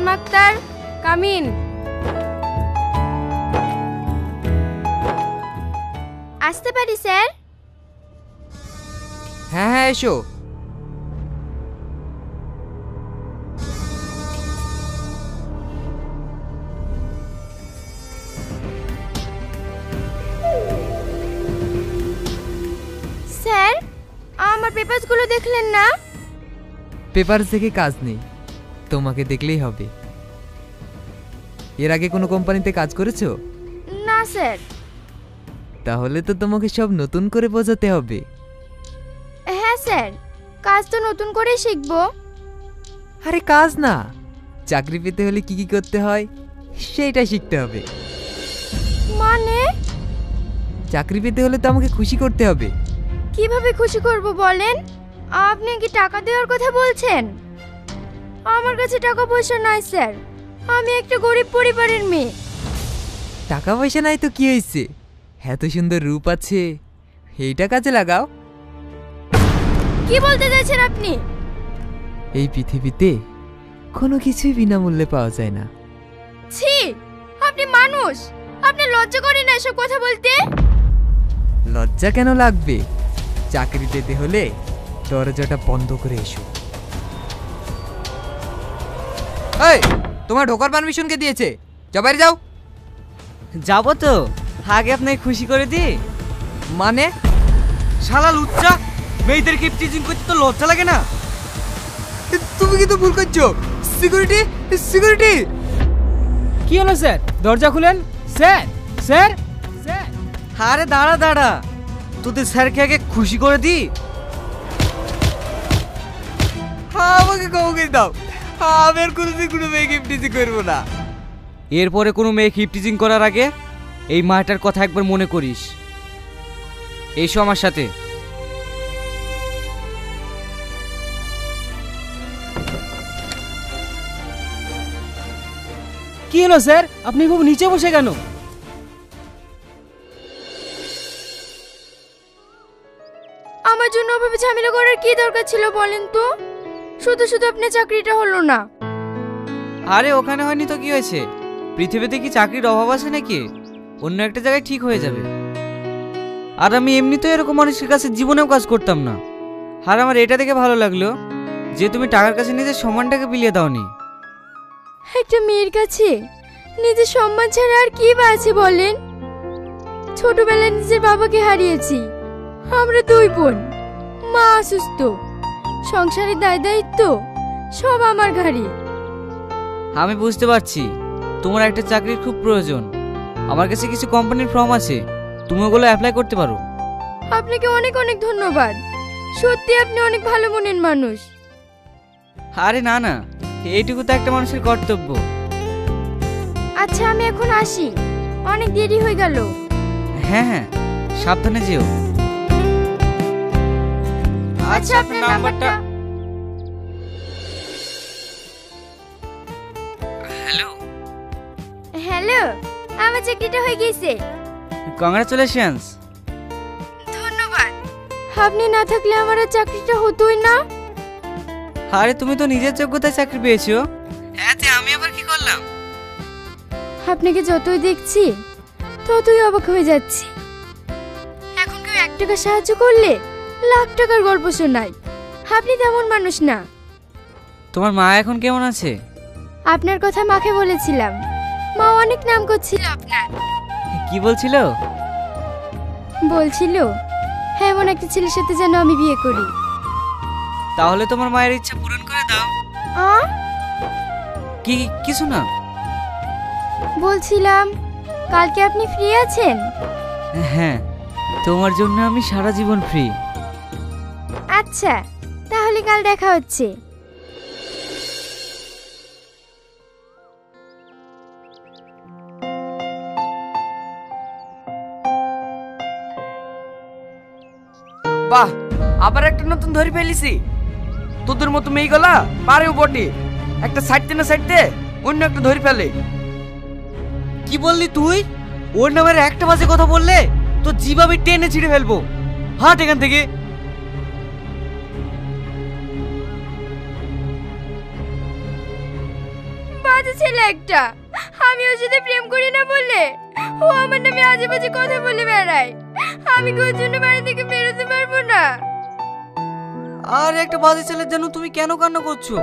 Salma Akter, come in. আসতে পারি sir? হ্যাঁ হ্যাঁ এসো। স্যার, আমার পেপারসগুলো দেখলেন না? পেপার দেখে কাজ নেই, তোমাকে দেখলেই হবে। এর আগে কোনো কোম্পানিতে কাজ করেছো? না স্যার। তাহলে তো তোমাকে সব নতুন করে বোঝাতে হবে। হ্যাঁ স্যার, কাজ তো নতুন করে শিখবো। আরে কাজ না, চাকরি পেতে হলে কি কি করতে হয় সেইটা শিখতে হবে। মানে? চাকরি পেতে হলে তো আমাকে খুশি করতে হবে। কিভাবে খুশি করব বলেন? আপনি কি টাকা দেওয়ার কথা বলছেন? আমার কাছে টাকা পয়সা নাই স্যার, আমি একটা গরিব পরিবারের মেয়ে। টাকা পয়সা নাই তো কি হয়েছে, এত সুন্দর রূপ আছে, এইটা কাজে লাগাও। কি বলতে চাইছেন আপনি? এই পৃথিবীতে কোনো কিছুই বিনামূল্যে পাওয়া যায় না। ছি, আপনি মানুষ, আপনি লজ্জা করে না এসব কথা বলতে? লজ্জা কেন লাগবে? চাকরি পেতে হলে দরজাটা বন্ধ করে এসো। এই, তোমার ঢোকার পারমিশন কে দিয়েছে? যাও বাইরে যাও। যাবো তো, আগে আপনাকে খুশি করে দি। মানে? শালা লুচ্চা, মেয়েদেরকে টিচিং করতে তো লজ্জা লাগে না? তুমি কিন্তু ভুল করছো। Security, security. কি হলো স্যার? দরজা খুলেন। Sir, sir, sir. আরে দাঁড়া দাঁড়া, তোদের স্যারকে আগে খুশি করে দি। আমাকে কাউকে দাও, আমি আর কোনোদিন কোনো মেয়েকে টিচিং করবো না। এরপরে কোনো মেয়েকে টিচিং করার আগে এই মাটার কথা একবার মনে করিস। এসো আমার সাথে। কি হলো স্যার, আপনি খুব নিচে বসে কেন? আমার জন্য ওভাবে ঝামেলা করার কি দরকার ছিল বলেন তো? শুধু শুধু আপনার চাকরিটা হলো না। আরে ওখানে হয়নি তো কি হয়েছে? পৃথিবীতে কি চাকরির অভাব আছে নাকি? অন্য একটা জায়গায় ঠিক হয়ে যাবে। আর আমি এমনিতেও এরকম মানুষের কাছে জীবনেও কাজ করতাম না। আর আমার এটা দেখে ভালো লাগলো যে তুমি টাকার কাছে নিজের সম্মানটাকে বিলিয়ে দাওনি। একটা মেয়ের কাছে নিজের সম্মান ছাড়া আর কি বা আছে বলেন? ছোটবেলায় নিজের বাবাকে হারিয়েছি, আমরা দুই বোন, মা অসুস্থ, সংসারের দায় দায়িত্ব সব আমার ঘাড়ে। আমি বুঝতে পারছি তোমার একটা চাকরির খুব প্রয়োজন। আমার কাছে কিছু কোম্পানির ফর্ম আছে, তুমি ওগুলো অ্যাপ্লাই করতে পারো। আপনাকে অনেক অনেক ধন্যবাদ, সত্যি আপনি অনেক ভালো মনের মানুষ। আরে না না, এইটুকু তো একটা মানুষের কর্তব্য। আচ্ছা আমি এখন আসি, অনেক দেরি হয়ে গেল। হ্যাঁ হ্যাঁ, সাবধানে যেও। আচ্ছা আপনার নাম্বারটা। হ্যালো হ্যালো, আমার চাকরিটা হয়ে গেছে। কংগ্রাচুলেশনস। ধন্যবাদ, আপনি না থাকলে আমার আর চাকরিটা হতোই না। আরে তুমি তো নিজের যোগ্যতায় চাকরি পেয়েছো। হ্যাঁ, আমি আবার কি করলাম? আপনাকে যতই দেখছি ততই অবাক হয়ে যাচ্ছি। এখন কেউ 1 টাকা সাহায্য করলে লাখ টাকার গল্প শোনায়। আপনি তেমন মানুষ না। তোমার মা এখন কেমন আছে? আপনার কথা মাকে বলেছিলাম, মা অনেক নাম করছিল আপনার। কি বলছিল? বলছিল এমন একটা ছেলের সাথে যেন আমি বিয়ে করি। তাহলে তোমার মায়ের ইচ্ছা পূরণ করে দাও। কি কিছু না, বলছিলাম কালকে আপনি ফ্রি আছেন? হ্যাঁ, তোমার জন্য আমি সারা জীবন ফ্রি। আচ্ছা, তাহলে কাল দেখা হচ্ছে। বাহ, আবার একটা নতুন ধরে ফেলেছি। তোদের মতো মেয়েগুলা পারেও বটে, একটা সাইডতে না সাইডতে অন্য একটা ধরে ফেলে। কি বললি তুই? ওর নামের একটা বাজে কথা বললে তো জিভ আমি টেনে ছিঁড়ে ফেলবো। হাট এখান থেকে। বাজে ছেলে একটা। আমি ওর সাথে প্রেম করি না বলে ও আমার নামে আজে বাজে কথা বলে বেড়ায়। আমি কি ওর জন্য বাড়ি থেকে বেরোতে পারবো না? আর একটা বাজে ছেলের জন্য তুমি কেন কান্না করছো?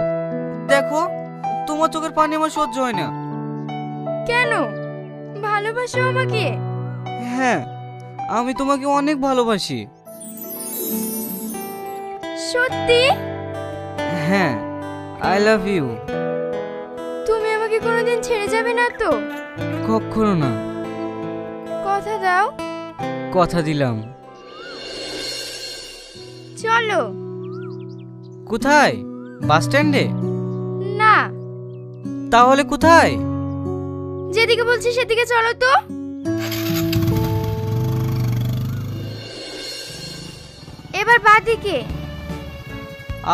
দেখো, তোমার চোখের পানি আমার সহ্য হয় না। কেন? ভালোবাসো আমাকে? হ্যাঁ, আমি তোমাকে অনেক ভালোবাসি। সত্যি? হ্যাঁ, আই লাভ ইউ। তুমি আমাকে কোনোদিন ছেড়ে যাবে না তো? কখনো না। কথা দাও। কথা দিলাম। চলো। কোথায়? বাস স্ট্যান্ডে? না, তাহলে কোথায়? যেদিকে বলছি সেদিকে চলো তো। এবার বাদিকে।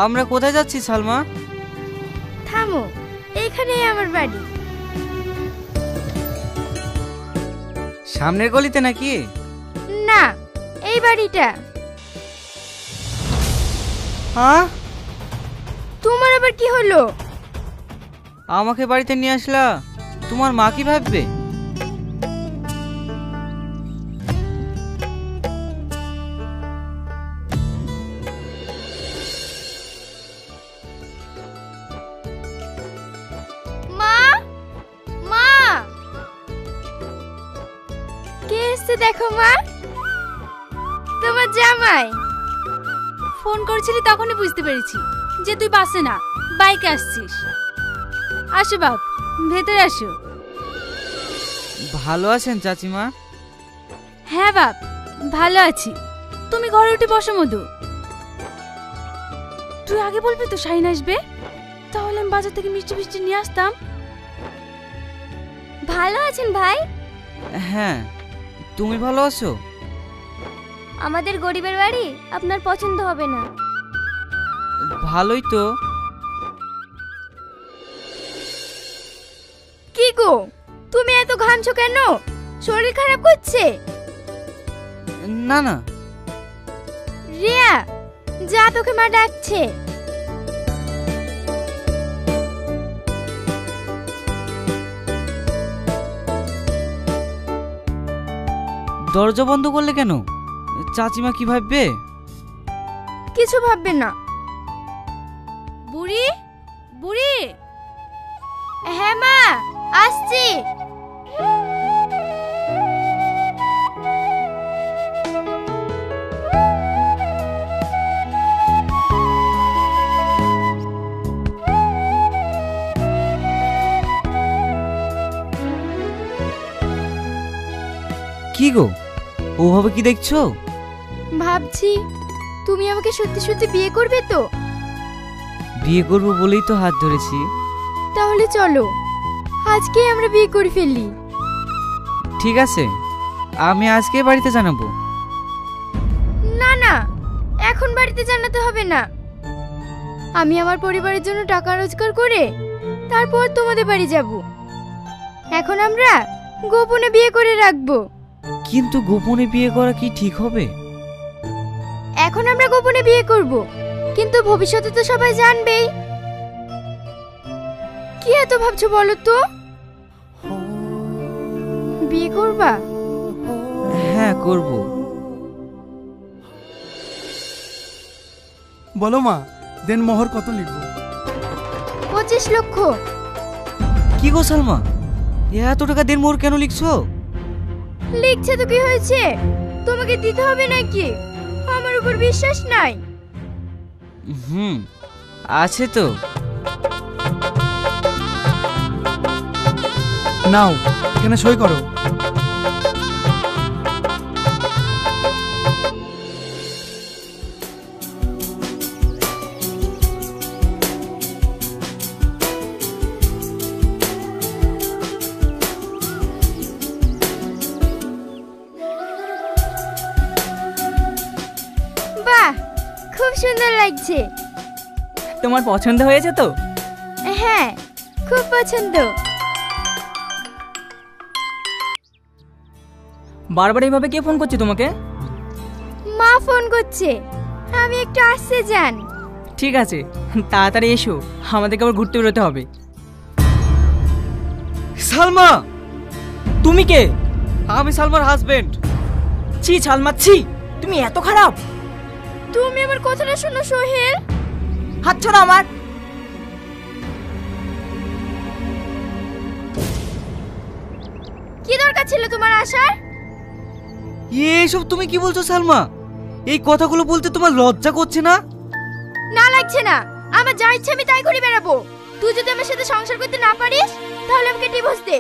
আমরা কোথায় যাচ্ছি সালমা? থামো, এইখানেই আমার বাড়ি। সামনের গলিতে নাকি? না, এই বাড়িটা। হ্যাঁ? তোমার আবার কি হলো? আমাকে বাড়িতে নিয়ে আসলা, তোমার মা কি ভাববে? মা, মা, কে এসেছে দেখো মা। তোমার জামাই। ফোন করেছিলি তখনই বুঝতে পেরেছি যে তুই বাসে না, বাইকে আসছিস। আসো বাপ, ভেতরে আসো। ভালো আছেন চাচিমা? হ্যাঁ বাপ, ভালো আছি। তুমি ঘরে উঠে বসো মধু। তুই আগে বলবি তো শাহিন আসবে, তাহলে আমি বাজার থেকে মিষ্টি মিষ্টি নিয়ে আসতাম। ভালো আছেন ভাই? হ্যাঁ, তুমি ভালো আছো? আমাদের গরিবের বাড়ি আপনার পছন্দ হবে না। ভালোই তো। কি গো, তুমি এত ঘামছো কেন? শরীর খারাপ করছে? না না। রিয়া, যা, তোকে মা ডাকছে। দরজা বন্ধ করলে কেন? চাচিমা কি ভাববে? কিছু ভাববে না। বুড়ি, বুড়ি। হ্যাঁ মা, আসছি। কি গো, ওভাবে কি দেখছো? ভাবছি তুমি আমাকে সত্যি সত্যি বিয়ে করবে তো? বিয়ে করবো বলেই তো হাত ধরেছি। তাহলে চলো, আজকেই আমরা বিয়ে করে ফেললি। ঠিক আছে, আমি আজকে বাড়িতে জানাবো। না না, এখন বাড়িতে জানাতে হবে না। আমি আমার পরিবারের জন্য টাকা রোজগার করে তারপর তোমাদের বাড়ি যাব। এখন আমরা গোপনে বিয়ে করে রাখবো। কিন্তু গোপনে বিয়ে করা কি ঠিক হবে? এখন আমরা গোপনে বিয়ে করব, কিন্তু ভবিষ্যতে তো সবাই জানবেই। কি এত ভাবছো বলো তো? বিয়ে করবা? হ্যাঁ, করব। বলো মা, দেন মোহর কত লিখবো? 25 লক্ষ। কি গো সালমা, এত টাকা দেন মোর কেন লিখছো? লিখছে তো কি হয়েছে, তোমাকে দিতে হবে নাকি? আমার উপর বিশ্বাস নাই? আছে তো। নাও, এখানে সই করো। বাহ, খুব সুন্দর লাগছে। তোমার পছন্দ হয়েছে তো? হ্যাঁ, খুব পছন্দ। বারবার এইভাবে কে ফোন করছে তোমাকে? মা ফোন করছে, আমি একটু আসতে যান। ঠিক আছে, তাড়াতাড়ি এসো, আমাদেরকে আবার ঘুরতে বেরোতে হবে। সালমা, তুমি কে? আমি সালমার হাজবেন্ড। ছি ছালমা ছি, তুমি এত খারাপ? তুমি আমার কথাটা শোনো সোহেল। হাত ছাড়ো আমার। কি দরকার ছিল তোমার আসার? এসব তুমি কি বলছো সালমা? এই কথাগুলো বলতে তোমার লজ্জা করছে না? না লাগছে না, আমার যা ইচ্ছে আমি তাই করে বেড়াবো। তুই যদি আমার সাথে সংসার করতে না পারিস তাহলে আমাকে ডিভোর্স দে।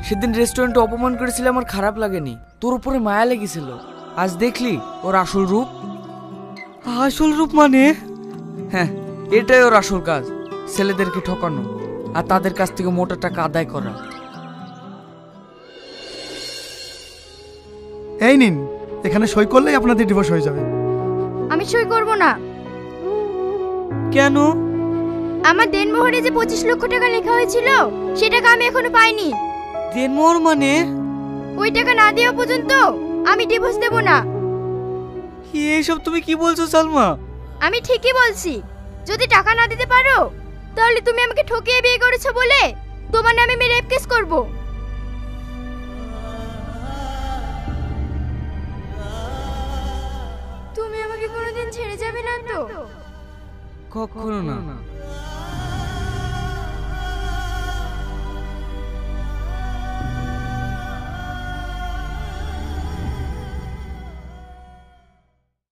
সেদিন রেস্টুরেন্টে অপমান করেছিলে আমার খারাপ লাগেনি, তোর উপরে মায়া লেগেছিল। আজ দেখলি ওর আসল রূপ। আসল রূপ মানে? হ্যাঁ, এটাই ওর আসল কাজ, ছেলেদেরকে ঠকানো আর তাদের কাছ থেকে মোটা টাকা আদায় করা। এই নিন, এখানে সই করলেই আপনাদের ডিভোর্স হয়ে যাবে। আমি সই করব না। কেন? আমার দেনমোহরে যে 25 লক্ষ টাকা লেখা হয়েছিল সে টাকা আমি এখনো পাইনি। দেনমোহর মানে? ওই টাকা না দেওয়া পর্যন্ত আমি ডিভোর্স দেব না। এসব তুমি কি বলছো সালমা? আমি ঠিকই বলছি। যদি টাকা না দিতে পারো তাহলে তুমি আমাকে ঠকিয়ে বিয়ে করেছো বলে তোমার নামে আমি রেপ কেস করব। তুমি আমাকে কোনোদিন ছেড়ে যাবে না তো? কখনো না।